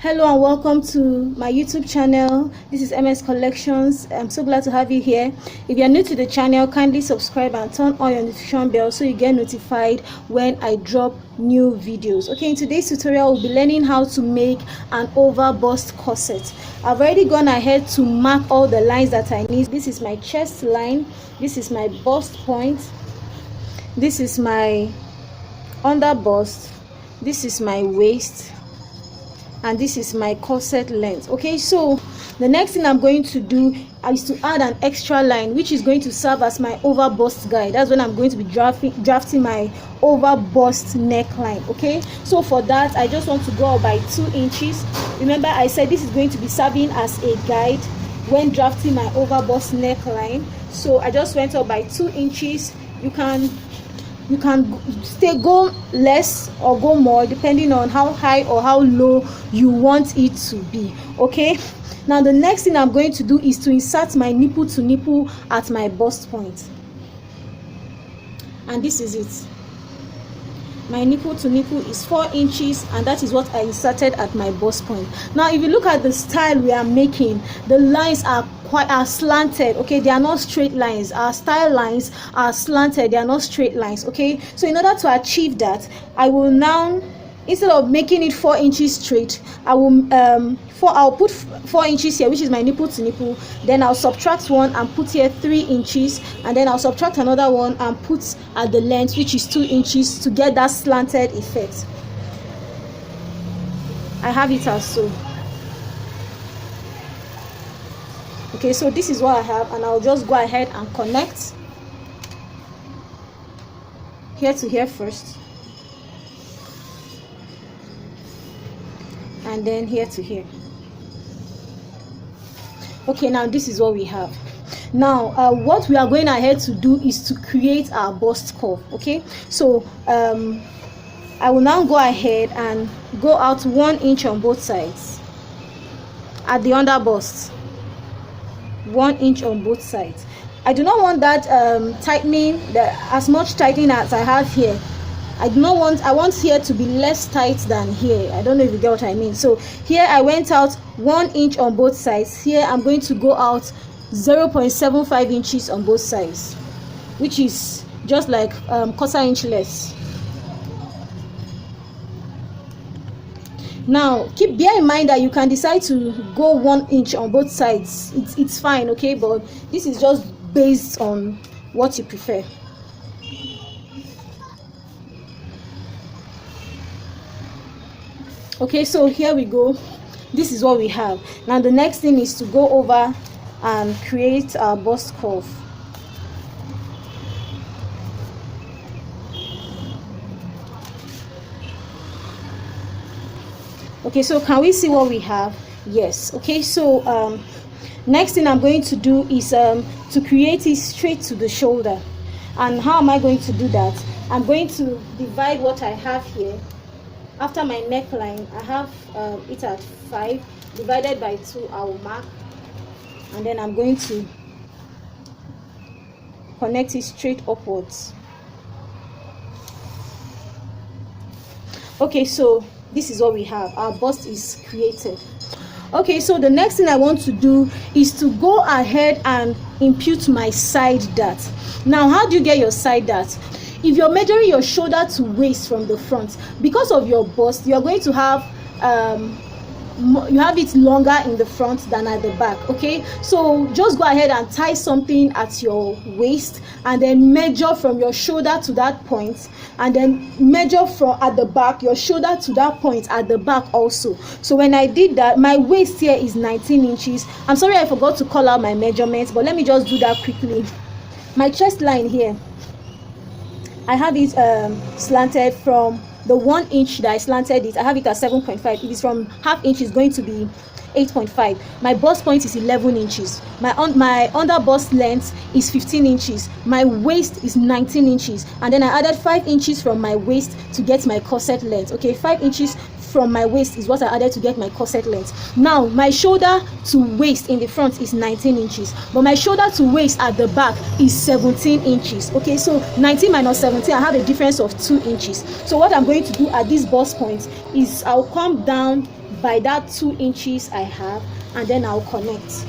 Hello and welcome to my YouTube channel. This is MS Collections. I'm so glad to have you here. If you're new to the channel, kindly subscribe and turn on your notification bell so you get notified when I drop new videos. Okay, in today's tutorial we'll be learning how to make an overbust corset. I've already gone ahead to mark all the lines that I need. This is my chest line, this is my bust point, this is my under bust, this is my waist, and this is my corset length. Okay, so the next thing I'm going to do is to add an extra line which is going to serve as my overbust guide. That's when I'm going to be drafting my overbust neckline. Okay, so for that I just want to go up by 2 inches. Remember I said this is going to be serving as a guide when drafting my overbust neckline, so I just went up by 2 inches. You can go less or go more depending on how high or how low you want it to be. Okay, now the next thing I'm going to do is to insert my nipple to nipple at my bust point, and this is it. My nipple to nipple is 4 inches, and that is what I inserted at my bust point. Now if you look at the style we are making, the lines are slanted. Okay, they are not straight lines. Our style lines are slanted, they are not straight lines. Okay, so in order to achieve that, I will now, instead of making it 4 inches straight, I'll put 4 inches here, which is my nipple to nipple. Then I'll subtract 1 and put here 3 inches, and then I'll subtract another 1 and put at the length, which is 2 inches, to get that slanted effect. I have it as so. Okay, so this is what I have, and I'll just go ahead and connect here to here first, and then here to here. Okay, now this is what we have. Now what we are going ahead to do is to create our bust curve. Okay, so I will now go ahead and go out 1 inch on both sides at the under bust. 1 inch on both sides. I do not want that tightening, as much tightening as I have here. I want here to be less tight than here. I don't know if you get what I mean. So here I went out 1 inch on both sides. Here I'm going to go out 0.75 inches on both sides, which is just like quarter inch less. Now bear in mind that you can decide to go 1 inch on both sides. It's fine, okay, but this is just based on what you prefer. Okay, so here we go. This is what we have. Now the next thing is to go over and create our bust curve. Okay, so can we see what we have? Yes. Okay, so next thing I'm going to do is to create it straight to the shoulder. And how am I going to do that? I'm going to divide what I have here. After my neckline, I have it at 5 divided by 2. I will mark, and then I'm going to connect it straight upwards. Okay, so this is what we have. Our bust is created. Okay, so the next thing I want to do is to go ahead and impute my side dart. Now how do you get your side dart? If you're measuring your shoulder to waist from the front, because of your bust, you're going to have it longer in the front than at the back. Okay, so just go ahead and tie something at your waist, and then measure from your shoulder to that point, and then measure from at the back your shoulder to that point at the back also. So when I did that, my waist here is 19 inches. I'm sorry I forgot to call out my measurements, but let me just do that quickly. My chest line here, I have it slanted from the 1 inch that I slanted it. I have it at 7.5. If it's from half inch, it's going to be 8.5. My bust point is 11 inches. My under bust length is 15 inches. My waist is 19 inches, and then I added 5 inches from my waist to get my corset length. Okay, 5 inches from my waist is what I added to get my corset length. Now my shoulder to waist in the front is 19 inches, but my shoulder to waist at the back is 17 inches. Okay, so 19 minus 17, I have a difference of 2 inches. So what I'm going to do at this bust point is I'll come down by that 2 inches I have, and then I'll connect.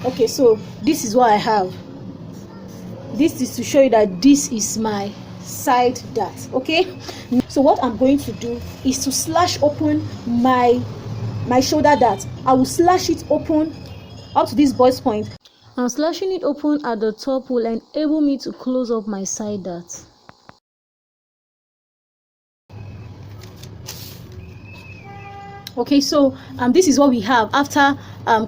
Okay, so this is what I have. This is to show you that this is my side dart. Okay, so what I'm going to do is to slash open my shoulder dart. I will slash it open up to this bust point. I'm slashing it open at the top will enable me to close up my side dart. Okay, so this is what we have after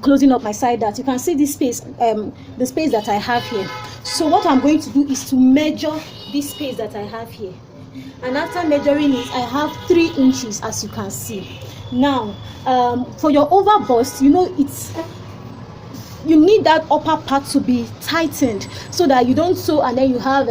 closing up my side dart. You can see this space, the space that I have here. So what I'm going to do is to measure this space that I have here, and after measuring it, I have 3 inches, as you can see. Now for your overbust, you know, you need that upper part to be tightened so that you don't sew and then you have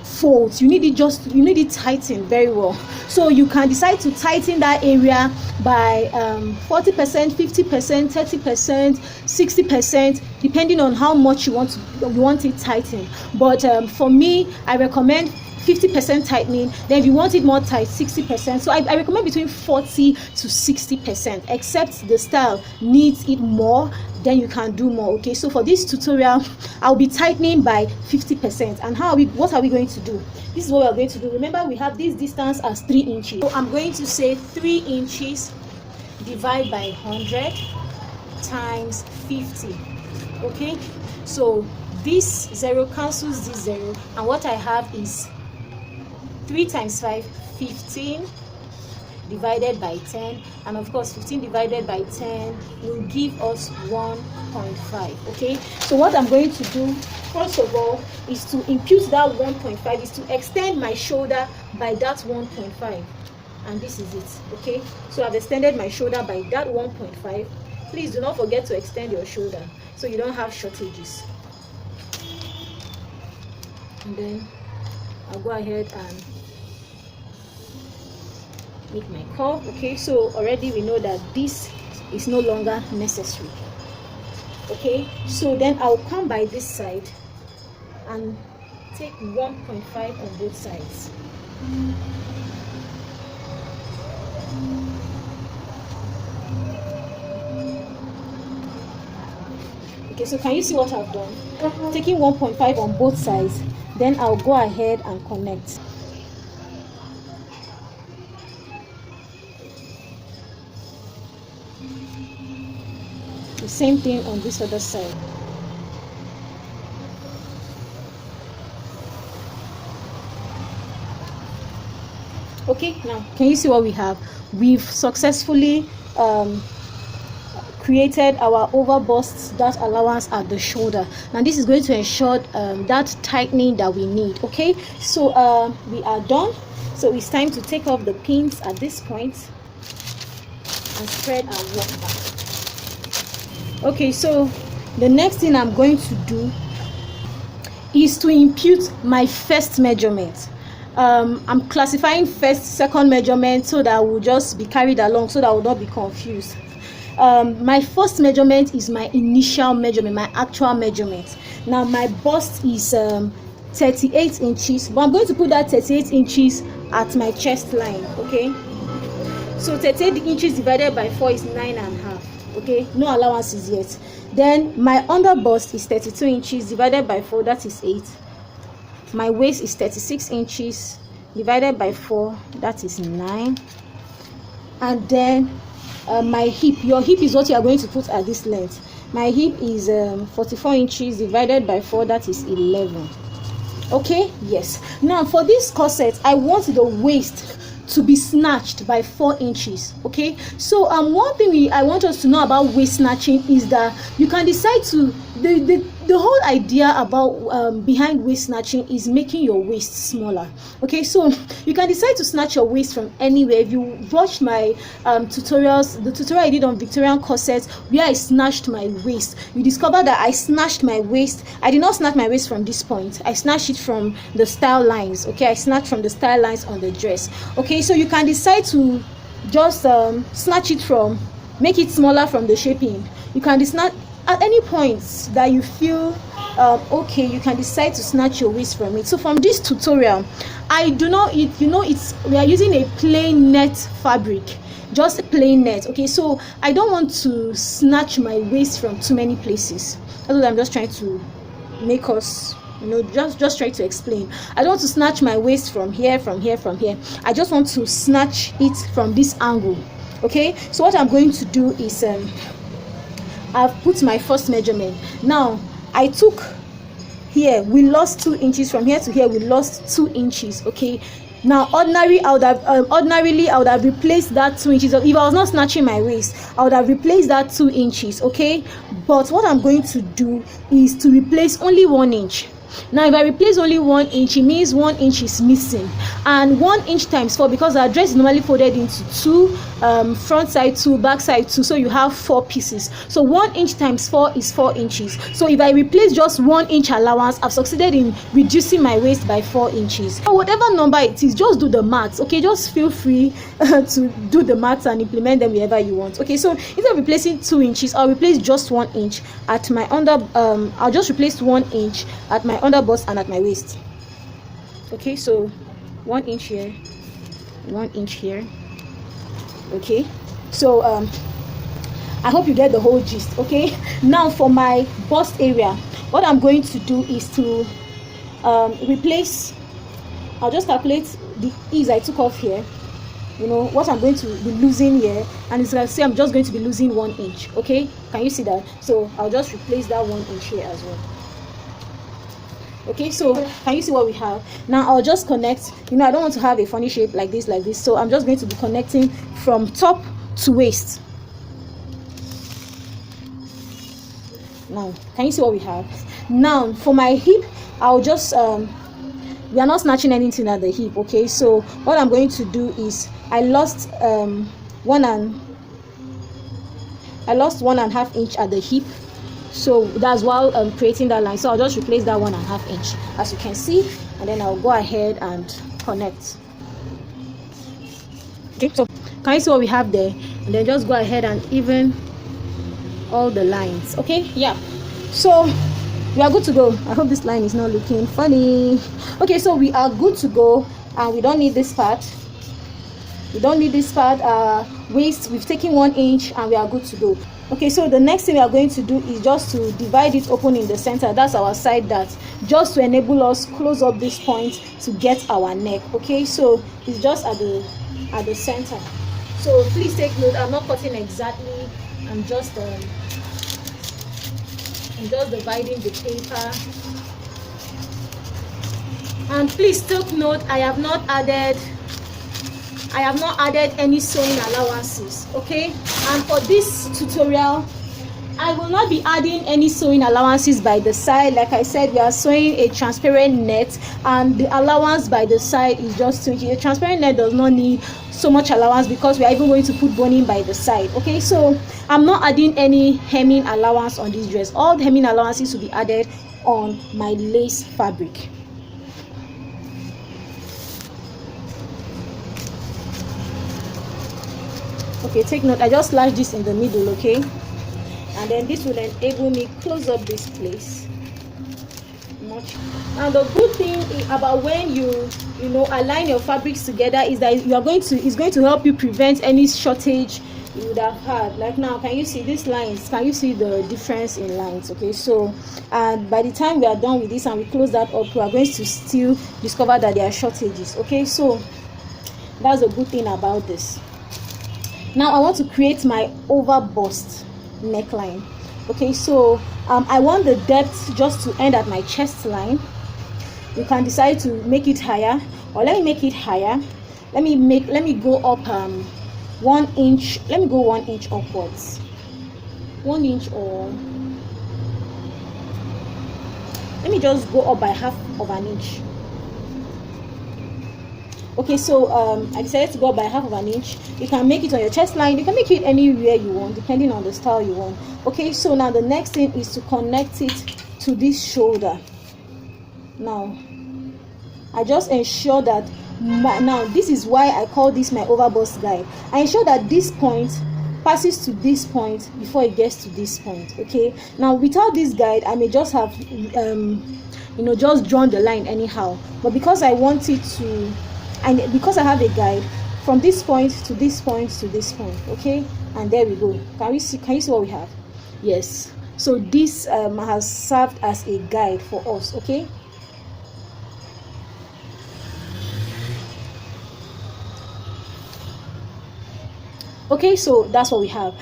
folds. You need it tightened very well. So you can decide to tighten that area by 40%, 50%, 30%, 60%, depending on how much you want it tightened. But for me, I recommend 50% tightening. Then if you want it more tight, 60%. So I recommend between 40 to 60%, except the style needs it more, then you can do more. Okay, so for this tutorial, I'll be tightening by 50%. And what are we going to do? This is what we're going to do. Remember, we have this distance as 3 inches. So I'm going to say 3 inches divide by 100 times 50. Okay, so this 0 cancels this 0, and what I have is 3 times 5, 15 divided by 10, and of course 15 divided by 10 will give us 1.5. okay, so what I'm going to do first of all is to impute that 1.5, is to extend my shoulder by that 1.5, and this is it. Okay, so I've extended my shoulder by that 1.5. Please do not forget to extend your shoulder so you don't have shortages. And then I'll go ahead and make my curve. Okay, so already we know that this is no longer necessary. Okay, so then I'll come by this side and take 1.5 on both sides. Okay, so can you see what I've done? Taking 1.5 on both sides, then I'll go ahead and connect. The same thing on this other side. Okay, now can you see what we have? We've successfully created our overbust dart allowance at the shoulder. Now this is going to ensure that tightening that we need. Okay, so we are done. So it's time to take off the pins at this point and spread our work back. Okay, so the next thing I'm going to do is to impute my first measurement. I'm classifying first, second measurement so that I will just be carried along, so that I will not be confused. My first measurement is my initial measurement, my actual measurement. Now my bust is 38 inches, but I'm going to put that 38 inches at my chest line. Okay, so 38 inches divided by 4 is 9.5. Okay, no allowances yet. Then my under bust is 32 inches divided by 4, that is 8. My waist is 36 inches divided by 4, that is 9. And then my hip, your hip is what you are going to put at this length. My hip is 44 inches divided by 4, that is 11. Okay, yes. Now for this corset, I want the waist to be snatched by 4 inches. Okay, so one thing I want us to know about waist snatching is that you can decide to the whole idea about behind waist snatching is making your waist smaller. Okay, so you can decide to snatch your waist from anywhere. If you watched my tutorials, the tutorial I did on Victorian corsets where I snatched my waist, you discover that I snatched my waist. I did not snatch my waist from this point. I snatched it from the style lines. Okay, I snatched from the style lines on the dress. Okay, so you can decide to just snatch it from, make it smaller from the shaping. You can snatch. at any point that you feel okay, you can decide to snatch your waist from it. So from this tutorial, I do not, we are using a plain net fabric, just a plain net. Okay, so I don't want to snatch my waist from too many places. That's what I'm just trying to make us, just try to explain. I don't want to snatch my waist from here, from here, from here. I just want to snatch it from this angle. Okay, so what I'm going to do is I've put my first measurement. Now I took here, we lost 2 inches. From here to here we lost 2 inches. Okay, now ordinarily I would have replaced that 2 inches. If I was not snatching my waist, I would have replaced that 2 inches. Okay, but what I'm going to do is to replace only 1 inch. Now if I replace only 1 inch, it means 1 inch is missing, and 1 inch times 4, because our dress is normally folded into 2, front side 2, back side 2, so you have 4 pieces. So 1 inch times 4 is 4 inches. So if I replace just 1 inch allowance, I've succeeded in reducing my waist by 4 inches. So whatever number it is, just do the maths. Okay, just feel free to do the maths and implement them wherever you want. Okay, so instead of replacing 2 inches, I'll replace just 1 inch at my I'll just replace 1 inch at my under bust and at my waist. Okay, so 1 inch here, 1 inch here. Okay, so I hope you get the whole gist. Okay, now for my bust area, what I'm going to do is to replace, I'll just calculate the ease I took off here, what I'm going to be losing here, and it's going to say I'm just going to be losing 1 inch. Okay, can you see that? So I'll just replace that 1 inch here as well. Okay, so can you see what we have? Now I'll just connect. I don't want to have a funny shape like this, so I'm just going to be connecting from top to waist. Now can you see what we have? Now for my hip, I'll just we are not snatching anything at the hip. Okay, so what I'm going to do is I lost 1.5 inch at the hip. So that's while creating that line. So I'll just replace that 1.5 inch, as you can see, and then I'll go ahead and connect. Okay, so can you see what we have there? And then just go ahead and even all the lines. Okay, yeah, so we are good to go. I hope this line is not looking funny. Okay, so we are good to go, and we don't need this part. Waist, we've taken 1 inch, and we are good to go. Okay, so the next thing we are going to do is just to divide it open in the center. That's our side dart, just to enable us close up this point to get our neck. Okay, so it's just at the center. So please take note, I'm not cutting exactly. I'm just dividing the paper. And please take note, I have not added any sewing allowances. Okay, and for this tutorial I will not be adding any sewing allowances by the side. Like I said, we are sewing a transparent net, and the allowance by the side is just 2 inches. A transparent net does not need so much allowance because we are even going to put boning by the side. Okay, so I'm not adding any hemming allowance on this dress. All the hemming allowances will be added on my lace fabric. Okay, take note, I just slashed this in the middle. Okay, and then this will enable me close up this place much. And the good thing about when you align your fabrics together is that it's going to help you prevent any shortage you would have had. Like now, can you see these lines? Can you see the difference in lines? Okay, so by the time we are done with this and we close that up, we are going to still discover that there are shortages. Okay, so that's a good thing about this. Now I want to create my overbust neckline. Okay, so I want the depth just to end at my chest line. You can decide to make it higher, or let me make it higher. Let me go up 1 inch. Let me go 1 inch upwards. 1 inch, or let me just go up by half of an inch. Okay, so I decided to go up by half of an inch. You can make it on your chest line, you can make it anywhere you want depending on the style you want. Okay, so now the next thing is to connect it to this shoulder. Now I just ensure that now this is why I call this my overbust guide. I ensure that this point passes to this point before it gets to this point. Okay, now without this guide I may just have just drawn the line anyhow, but because I want it to, and because I have a guide from this point to this point to this point, okay, and there we go. Can you see what we have? Yes, so this has served as a guide for us. Okay, okay, so that's what we have.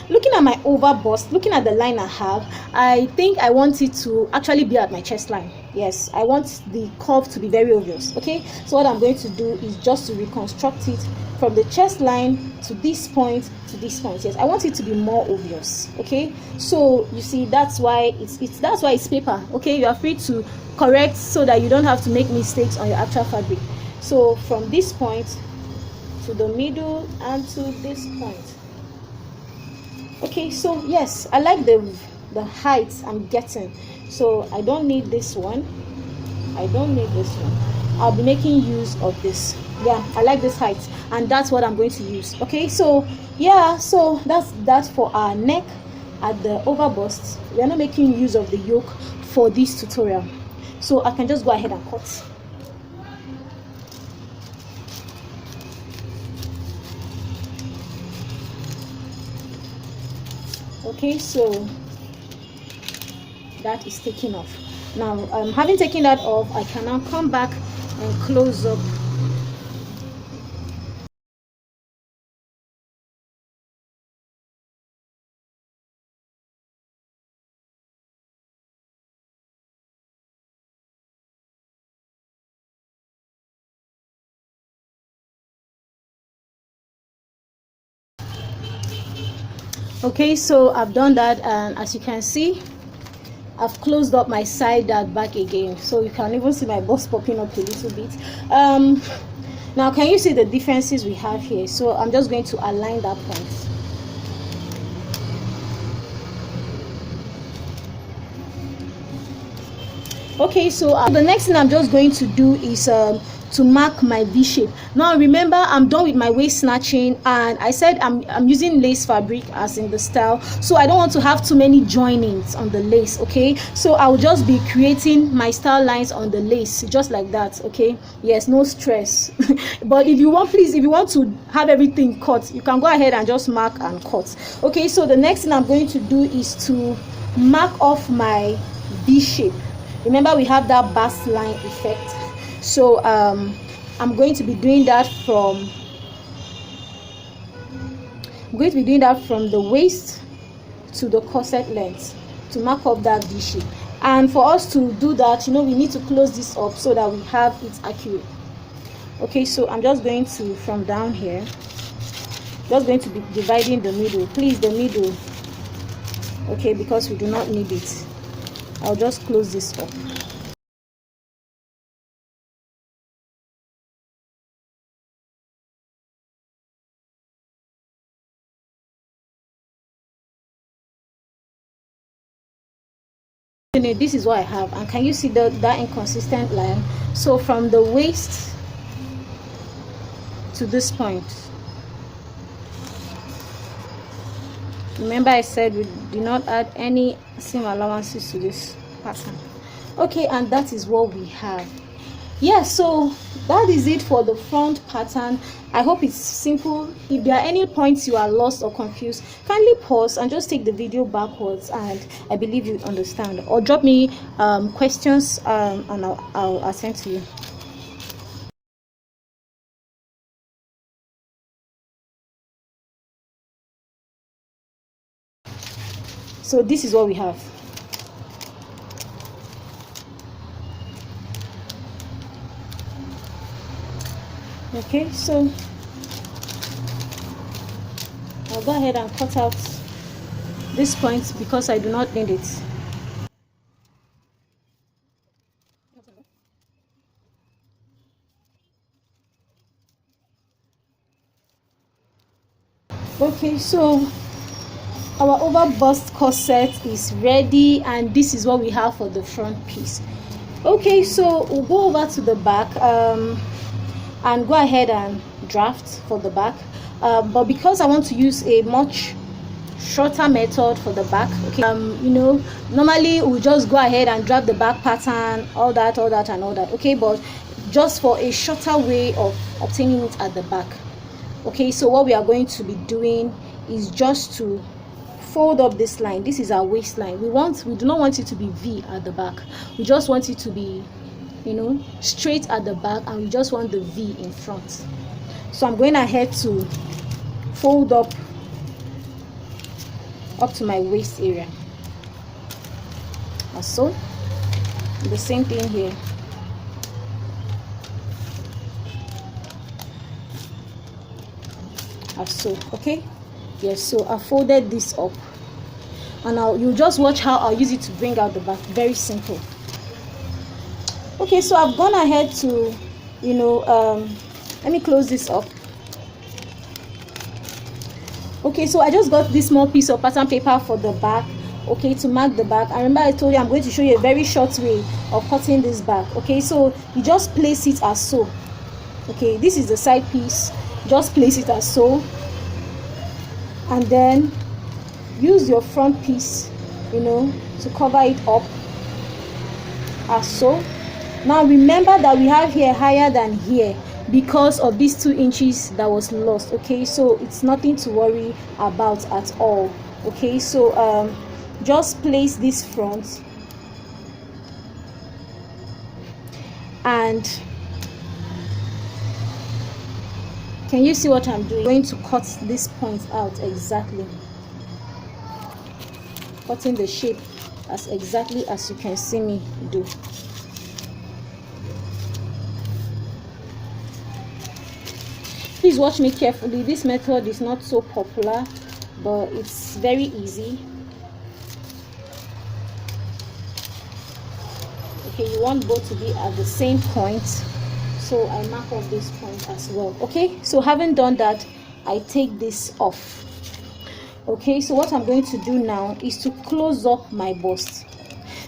Looking at my overbust, looking at the line I have, I think I want it to actually be at my chest line. Yes, I want the curve to be very obvious. Okay, so what I'm going to do is just to reconstruct it from the chest line to this point to this point. Yes, I want it to be more obvious. Okay, so you see, that's why it's paper. Okay, you are free to correct so that you don't have to make mistakes on your actual fabric. So from this point to the middle and to this point. Okay, so yes, I like the height I'm getting, so I don't need this one. I'll be making use of this. Yeah, I like this height, and that's what I'm going to use. Okay, so yeah, so that's for our neck at the overbust. We are not making use of the yoke for this tutorial, so I can just go ahead and cut. Okay, so that is taken off. Now having taken that off, I can now come back and close up. Okay, so I've done that, and as you can see, I've closed up my side at back again, so you can even see my bust popping up a little bit. Now can you see the differences we have here? So I'm just going to align that point. Okay, so the next thing I'm just going to do is to mark my V shape. Now remember, I'm done with my waist snatching, and I said I'm using lace fabric as in the style, so I don't want to have too many joinings on the lace. Okay, so I'll just be creating my style lines on the lace just like that. Okay, yes, no stress. But if you want to have everything cut, you can go ahead and just mark and cut. Okay, so the next thing I'm going to do is to mark off my V shape. Remember, we have that bust line effect, so I'm going to be doing that from the waist to the corset length to mark up that V shape. And for us to do that, we need to close this up so that we have it accurate. Okay, so I'm just going to, from down here, just going to be dividing the middle. Please, the middle, okay, because we do not need it. I'll just close this up. This is what I have, and can you see that inconsistent line? So from the waist to this point, remember I said we do not add any seam allowances to this pattern. Okay, and that is what we have. Yeah, so that is it for the front pattern. I hope it's simple. If there are any points you are lost or confused, kindly pause and just take the video backwards, and I believe you understand, or drop me questions and I'll attend to you. So this is what we have. Okay, so I'll go ahead and cut out this point because I do not need it. Okay, so our overbust corset is ready, and this is what we have for the front piece. Okay, so we'll go over to the back and go ahead and draft for the back, but because I want to use a much shorter method for the back, okay, you know, normally we'll just go ahead and draft the back pattern, all that, okay, but just for a shorter way of obtaining it at the back. Okay, so what we are going to be doing is just to fold up this line. This is our waistline. We do not want it to be V at the back. We just want it to be, you know, straight at the back, and we just want the V in front. So I'm going ahead to fold up to my waist area, as so. The same thing here. As so. Okay, yes. So I folded this up, and now you just watch how I'll use it to bring out the back. Very simple. Okay, so I've gone ahead to, you know, let me close this up. Okay, so I just got this small piece of pattern paper for the back, okay, to mark the back. I remember I told you I'm going to show you a very short way of cutting this back. Okay, so you just place it as so. Okay, this is the side piece. Just place it as so, and then use your front piece, you know, to cover it up as so. Now remember that we have here higher than here because of these 2 inches that was lost. Okay, so it's nothing to worry about at all. Okay, so just place this front, and can you see what I'm doing? I'm going to cut this point out exactly, cutting the shape as exactly as you can see me do. Please watch me carefully. This method is not so popular, but it's very easy. Okay, you want both to be at the same point, so I mark off this point as well. Okay, so having done that, I take this off. Okay, so what I'm going to do now is to close up my bust.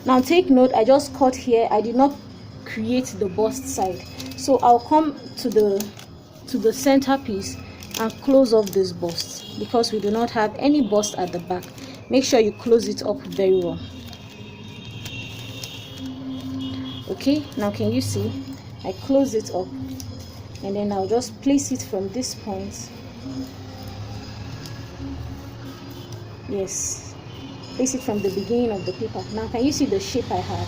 Now take note, I just cut here. I did not create the bust side, so I'll come to the center piece and close off this bust, because we do not have any bust at the back. Make sure you close it up very well. Okay, now can you see I close it up, and then I'll just place it from this point. Yes, place it from the beginning of the paper. Now can you see the shape I have?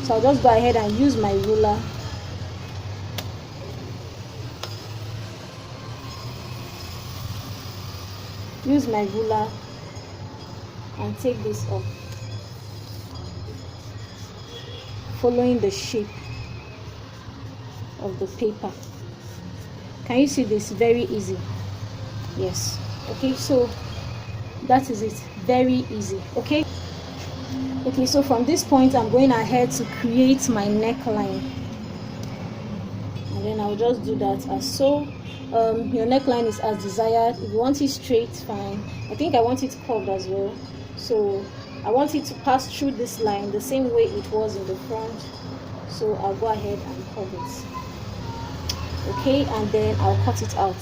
So I'll just go ahead and use my ruler. Use my ruler and take this off, following the shape of the paper. Can you see this? Very easy. Yes. Okay, so that is it. Very easy. Okay. Okay, so from this point I'm going ahead to create my neckline, and then I'll just do that as so. Your neckline is as desired. If you want it straight, fine. I think I want it curved as well, so I want it to pass through this line the same way it was in the front, so I'll go ahead and curve it. Okay, and then I'll cut it out.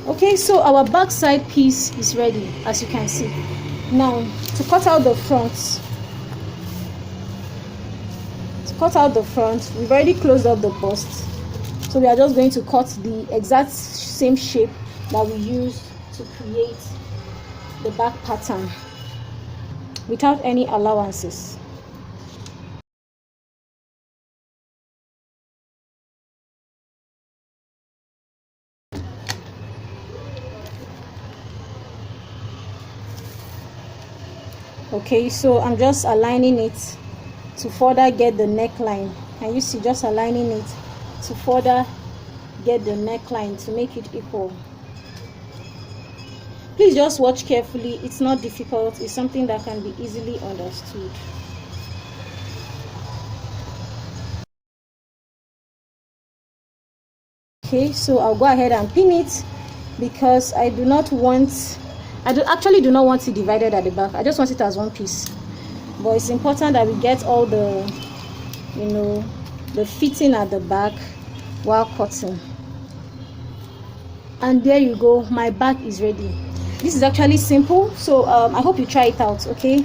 Okay, so our back side piece is ready, as you can see. Now to cut out the front, we've already closed up the bust, so we are just going to cut the exact same shape that we used to create the back pattern without any allowances. Okay, so I'm just aligning it to further get the neckline. Can you see? Just aligning it to further get the neckline to make it equal. Please just watch carefully. It's not difficult. It's something that can be easily understood. Okay, so I'll go ahead and pin it, because I actually do not want it divided at the back. I just want it as one piece. But it's important that we get all the, the fitting at the back while cutting. And there you go, my bag is ready. This is actually simple, so I hope you try it out. Okay,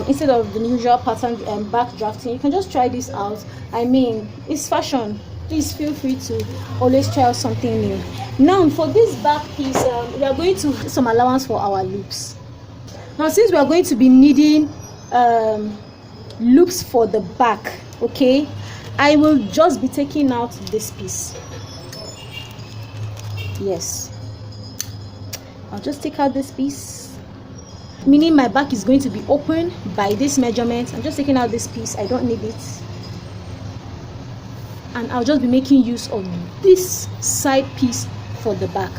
instead of the usual pattern back drafting, you can just try this out. I mean, it's fashion. Please feel free to always try out something new. Now for this back piece, we are going to have some allowance for our loops. Now since we are going to be needing loops for the back, okay, I will just be taking out this piece. Yes, I'll just take out this piece, meaning my back is going to be open by this measurement. I'm just taking out this piece, I don't need it, and I'll just be making use of this side piece for the back.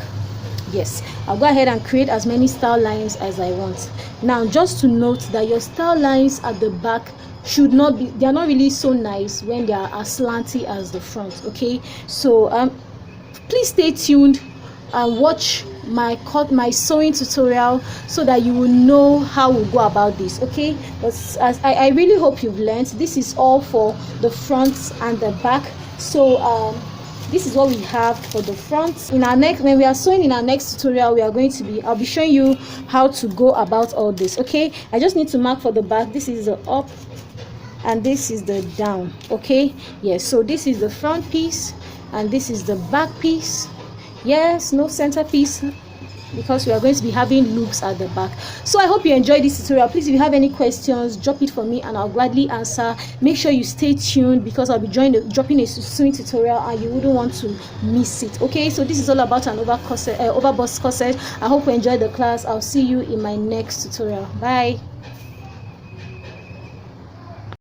Yes, I'll go ahead and create as many style lines as I want. Now just to note that your style lines at the back should not be, they are not really so nice when they are as slanty as the front. Okay, so please stay tuned and watch my sewing tutorial so that you will know how we go about this. Okay, but as I really hope you've learned. This is all for the front and the back. So this is what we have for the front. In our next, when we are sewing in our next tutorial, we are going to be, I'll be showing you how to go about all this. Okay, I just need to mark for the back. This is the up and this is the down. Okay, yes, so this is the front piece and this is the back piece. Yes, no center piece because we are going to be having loops at the back. So I hope you enjoyed this tutorial. Please, if you have any questions, drop it for me and I'll gladly answer. Make sure you stay tuned because I'll be dropping a sewing tutorial and you wouldn't want to miss it. Okay, so this is all about an overbust corset. I hope you enjoyed the class. I'll see you in my next tutorial. Bye.